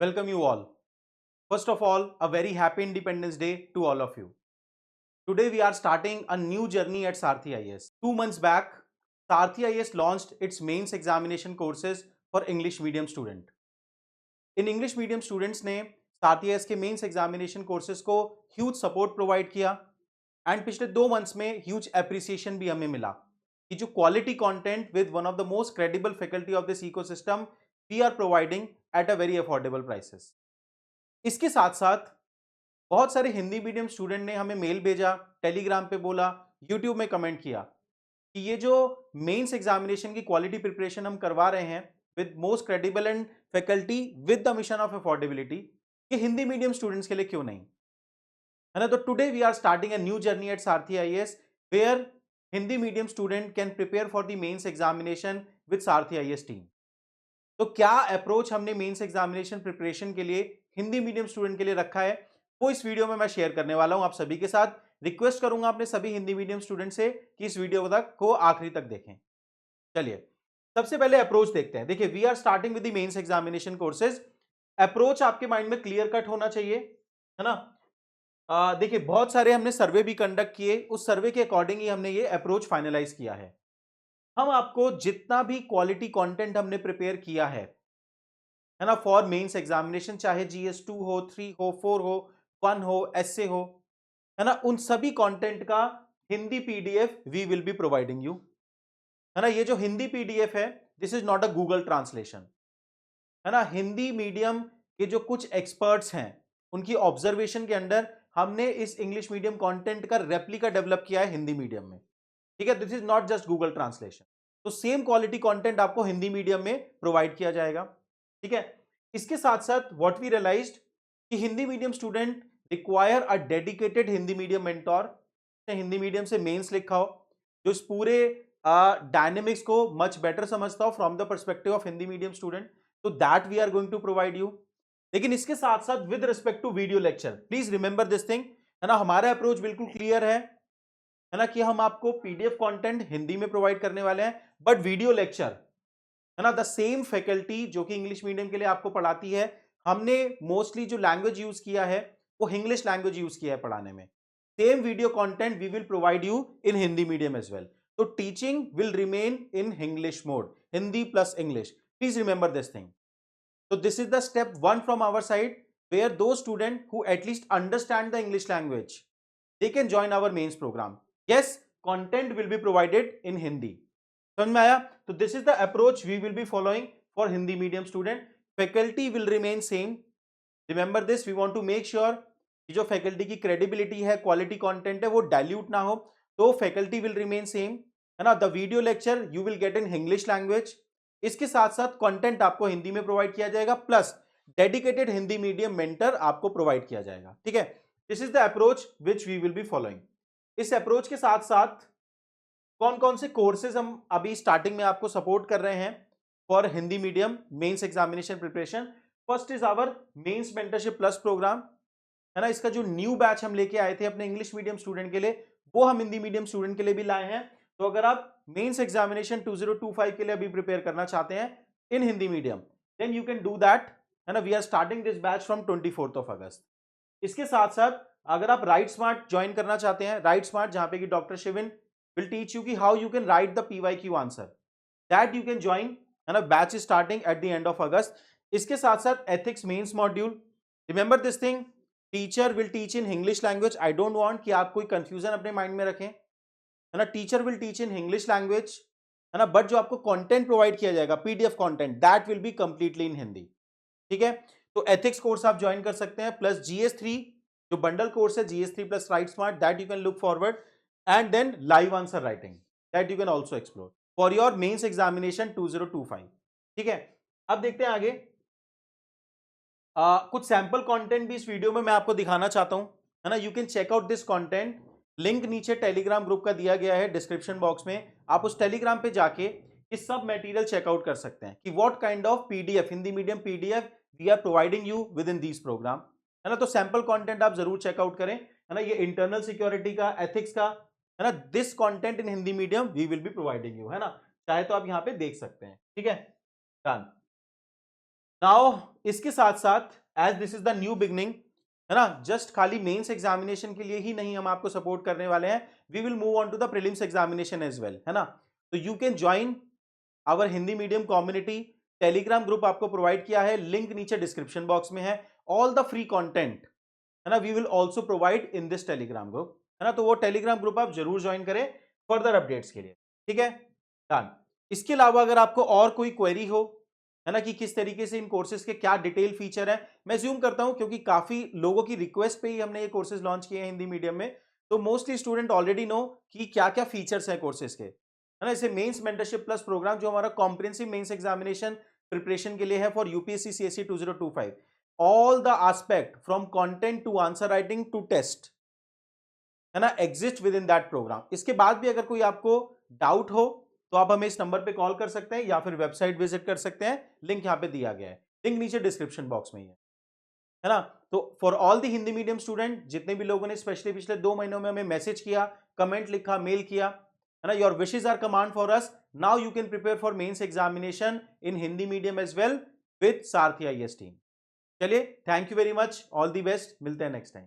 Welcome you all. First of all, a very happy Independence Day to all of you. Today we are starting a new journey at Sarthi IAS. 2 months back, Sarthi IAS launched its mains examination courses for English medium student. In English medium students ने साथ ही के mains examination courses को huge support provide किया and पिछले 2 months में huge appreciation भी हमें मिला कि जो quality content with one of the most credible faculty of this ecosystem we are providing at a very affordable prices. इसके साथ साथ बहुत सारे हिंदी मीडियम स्टूडेंट ने हमें मेल भेजा, टेलीग्राम पे बोला, यूट्यूब में कमेंट किया कि ये जो मेंस एग्जामिनेशन की क्वालिटी प्रिपरेशन हम करवा रहे हैं with most credible and faculty with the mission of affordability, ये हिंदी मीडियम स्टूडेंट्स के लिए क्यों नहीं है ना। तो today we are starting a new journey at Sarathi IAS where Hindi medium student can prepare for the mains examination with Sarathi IAS team. तो क्या अप्रोच हमने मेंस एग्जामिनेशन प्रिपरेशन के लिए हिंदी मीडियम स्टूडेंट के लिए रखा है, वो इस वीडियो में मैं शेयर करने वाला हूं आप सभी के साथ। रिक्वेस्ट करूंगा अपने सभी हिंदी मीडियम स्टूडेंट से कि इस वीडियो तक को आखिरी तक देखें। चलिए सबसे पहले अप्रोच देखते हैं। देखिए we are starting with the mains examination courses. Approach आपके माइंड में क्लियर कट होना चाहिए, है ना। देखिए बहुत सारे हमने सर्वे भी कंडक्ट किए, उस सर्वे के अकॉर्डिंग ही हमने ये अप्रोच फाइनलाइज किया है। हम आपको जितना भी क्वालिटी कंटेंट हमने प्रिपेयर किया है ना, फॉर मेंस एग्जामिनेशन, चाहे GS2 हो, 3 हो, 4 हो, 1 हो, एसए हो, है ना, उन सभी कंटेंट का Hindi PDF we will be providing you, है ना। ये जो हिंदी पीडीएफ है, this is not a Google translation, है ना। हिंदी मीडियम के जो कुछ एक्सपर्ट्स हैं उनकी ऑब्जर्वेशन के अंडर हमने इस इंग्लिश मीडियम कंटेंट का रेप्लिका डेवलप किया है हिंदी मीडियम में, ठीक है। This is not just Google translation. तो सेम क्वालिटी कंटेंट आपको हिंदी मीडियम में प्रोवाइड किया जाएगा, ठीक है। इसके साथ साथ व्हाट वी रियलाइज्ड कि Hindi medium student require a dedicated Hindi medium mentor, Hindi medium से मेंस लिखा हो, जो इस पूरे डायनेमिक्स को मच बेटर समझता हो from the perspective of Hindi medium student, तो that we are going to provide you. लेकिन इसके साथ साथ with respect to video lecture, please remember this thing, है ना। हमारा अप्रोच बिल्कुल क्लियर है ना, कि हम आपको पीडीएफ कंटेंट हिंदी में प्रोवाइड करने वाले हैं, बट वीडियो लेक्चर, है ना, द सेम फैकल्टी जो कि इंग्लिश मीडियम के लिए आपको पढ़ाती है, हमने मोस्टली जो लैंग्वेज यूज किया है वो इंग्लिश लैंग्वेज यूज किया है पढ़ाने में। Same video content we will provide you in Hindi medium as well. तो teaching will remain in English mode, Hindi plus English, please remember this thing. So this is the step one from our side, where those students who at least understand the English language, they can join our mains program. Yes, content will be provided in Hindi. समझ में आया? तो this is the approach we will be following for Hindi medium student. Faculty will remain same. Remember this, we want to make sure कि जो faculty की credibility है, quality content है, वो डाइल्यूट ना हो, तो फैकल्टी विल रिमेन सेम, है ना। The video lecture you will get in English language. इसके साथ साथ कंटेंट आपको हिंदी में प्रोवाइड किया जाएगा, plus dedicated Hindi medium mentor आपको प्रोवाइड किया जाएगा, ठीक है। This is the approach which we will be following. इस अप्रोच के साथ साथ कौन कौन से कोर्सेज हम अभी स्टार्टिंग में आपको सपोर्ट कर रहे हैं for Hindi medium mains examination preparation. First is our mains mentorship plus program, है ना। इसका जो न्यू बैच हम लेके आए थे अपने इंग्लिश मीडियम स्टूडेंट के लिए, वो हम हिंदी मीडियम स्टूडेंट के लिए भी लाए हैं। तो अगर आप मेंस एग्जामिनेशन 2025 के लिए अभी प्रिपेयर करना चाहते हैं in Hindi medium, then you can do that, है ना। We are starting this batch from 24th of August. इसके साथ साथ अगर आप राइट स्मार्ट ज्वाइन करना चाहते हैं, राइट स्मार्ट जहां पे कि doctor Shivin will teach you कि how you can write the PYQ answer, that you can join, है ना। Batch is starting at the end of August. इसके साथ साथ ethics mains module, remember this thing, teacher will teach in English language. I don't want कि आप कोई confusion अपने mind में रखें, है ना। Teacher will teach in English language, है ना, बट जो आपको कंटेंट प्रोवाइड किया जाएगा PDF content, that will be completely in Hindi, ठीक है। तो एथिक्स कोर्स आप ज्वाइन कर सकते हैं, प्लस GS3 जो बंडल कोर्स है, GS3 plus write smart, that you can look forward, and then live answer writing, that you can also explore for your mains examination 2025, ठीक है। अब देखते हैं आगे। कुछ सैंपल कंटेंट भी इस वीडियो में मैं आपको दिखाना चाहता हूं, है ना। You can check out this content, link नीचे टेलीग्राम ग्रुप का दिया गया है डिस्क्रिप्शन बॉक्स में, आप उस टेलीग्राम पे जाके इस सब मटेरियल चेकआउट कर सकते हैं कि what kind of PDF, Hindi medium PDF we are providing you within this program, है ना। तो सैंपल कंटेंट आप जरूर चेकआउट करें, है ना। ये इंटरनल सिक्योरिटी का, एथिक्स का, है ना, this content in Hindi medium we will be providing you, है ना। चाहे तो आप यहाँ पे देख सकते हैं, ठीक है। डन। नाउ इसके साथ साथ as this is the new beginning, है ना, जस्ट खाली मेंस एग्जामिनेशन के लिए ही नहीं हम आपको सपोर्ट करने वाले हैं, we will move on to the prelims examination as well, है ना। तो you can join our Hindi medium community, Telegram group आपको प्रोवाइड किया है, लिंक नीचे डिस्क्रिप्शन बॉक्स में है। ऑल द फ्री कंटेंट, है ना, we will also provide in this Telegram group, है ना। तो वो टेलीग्राम ग्रुप आप जरूर ज्वाइन करें फर्दर अपडेट्स के लिए, ठीक है, डन। इसके अलावा अगर आपको और कोई क्वेरी हो, है ना, कि किस तरीके से इन कोर्सेज के क्या डिटेल फीचर है, मैं ज्यूम करता हूं क्योंकि काफी लोगों की रिक्वेस्ट पे ही हमने ये कोर्सेज लॉन्च किए हैं हिंदी मीडियम में, तो मोस्टली स्टूडेंट ऑलरेडी नो कि क्या क्या फीचर्स हैं कोर्सेज के, है ना। इसे मेंस मेंटरशिप प्लस प्रोग्राम जो हमारा कॉम्प्रिहेंसिव मेंस एग्जामिनेशन प्रिपरेशन के लिए है for UPSC CSC 2025, all the aspect from content to answer writing to test, है ना, exist within that program. इसके बाद भी अगर कोई आपको डाउट हो तो आप हमें इस नंबर पे कॉल कर सकते हैं या फिर वेबसाइट विजिट कर सकते हैं, लिंक यहां पे दिया गया है, लिंक नीचे डिस्क्रिप्शन बॉक्स में ही है ना। तो for all the Hindi medium student, जितने भी लोगों ने स्पेशली पिछले 2 महीनों में हमें मैसेज किया, कमेंट लिखा, मेल किया, है ना, your wishes are command for us, now you can prepare for mains examination in Hindi medium as well with Sarathi IAS team. चलिए, thank you very much, all the best, मिलते हैं नेक्स्ट टाइम।